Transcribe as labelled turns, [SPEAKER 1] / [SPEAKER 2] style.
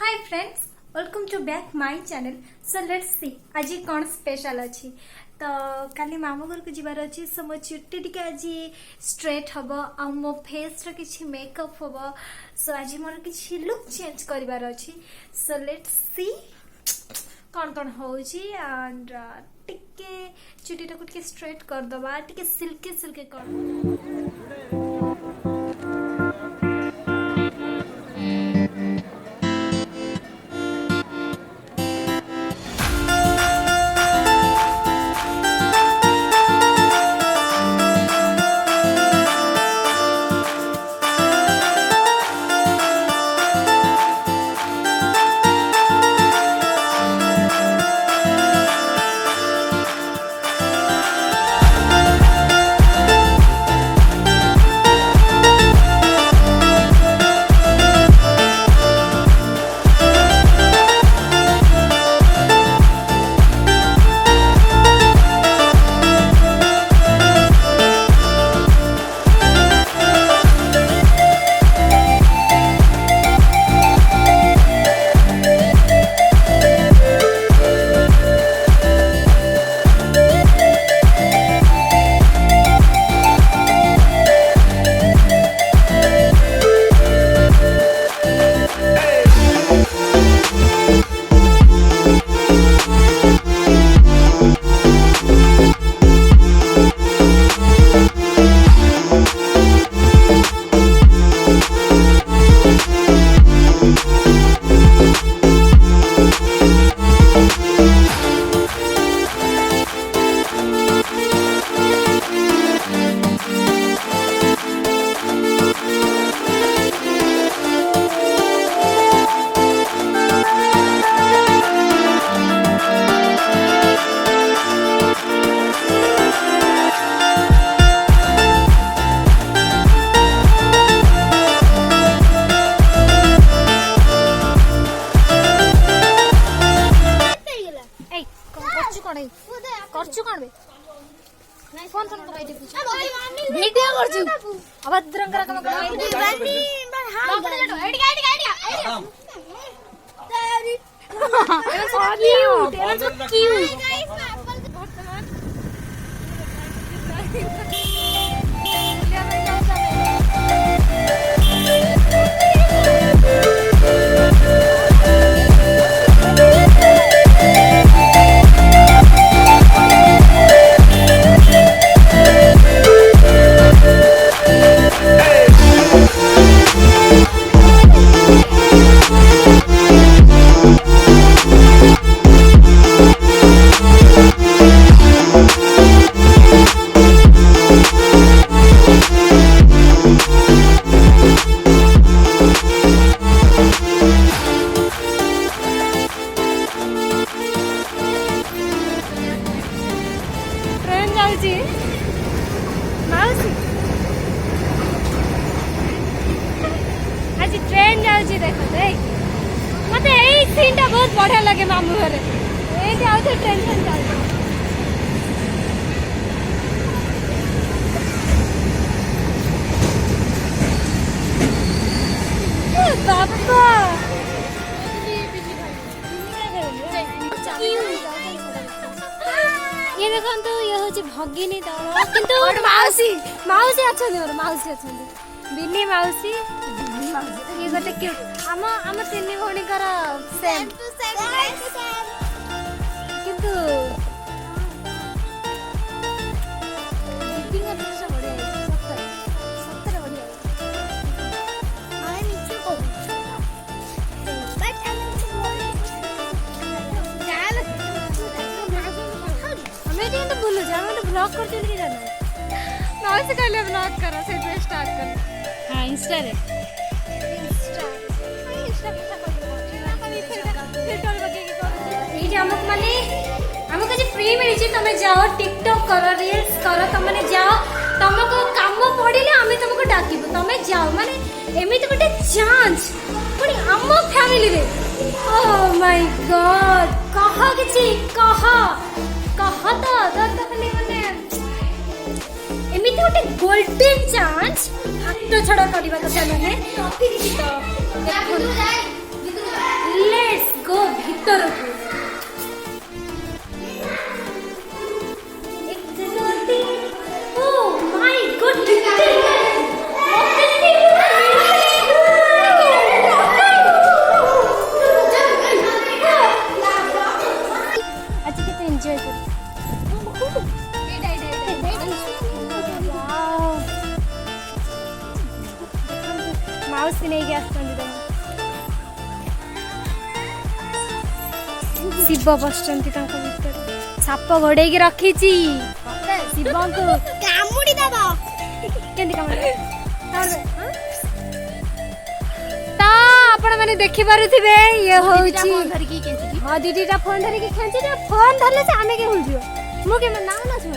[SPEAKER 1] Hi friends, welcome to back my channel. So let's see आज कौन special अच्छी। तो काली मामू घर को जीवार अच्छी, सो मो चुट्टी टिके आज स्ट्रेट हम आ मो फेस रो किछि मेकअप हम। सो आज मोर किछि लुक चेंज करिवार अच्छी। सो लेट्स सी कौन कौन होउची एंड टिके चुट्टी टाको टिके स्ट्रेट कर दबा, टिके सिल्की सिल्की कर। फोन फोन को बैठे पूछ वीडियो कर छु अभद्रंकर कम कर बनी हां एडी आइडिया तेरी क्यूट आज ट्रेन जाऊँ देख देख मत यही सीन टा बहुत बढ़िया लगे मामू घर ये ट्रेन चलते बाबा ये देखो तो ये हूँ भगिनी दल किंतु मौसी मौसी अच्छा मौसी अच्छा बिनी मौसी ये गोटे क्यूट आम आम तीन भौणी सेम किंतु दीदी ड्रेस बढ़िया सତରେ सତରେ बढ़िया हमें बोलो ब्लॉग करते हैं जाना मौसी कहले ब्लॉग करो से स्टार्ट कर। हाँ इंस्टा रे हमक माने हमक जे फ्री मिली छी तमे जाओ टिकटॉक करो रील्स करो तमने जाओ तमको काम पड़िले आमे तमको डाकिबो तमे जाओ माने एमिति गोटे चांस पुनी हम फैमिली रे। ओ माय गॉड कहा किछि कहा तो खाली माने एमिति गोटे गोल्डन चांस हाथ छड़ा करबा कथा नहे टॉपिक तो रस्सी नहीं के आसछन तम शिव बसचंती तांको भीतर साप घोड़े के रखी छी शिव को
[SPEAKER 2] कामुडी दबा
[SPEAKER 1] केंदी कामुडी ता आपण माने देखि पारुथिबे ये होउची
[SPEAKER 2] धर की केंची
[SPEAKER 1] हां दीदीटा फोन धरि के खेंची ना फोन धरले से आमे के होल जियो मु के नाम ना सुन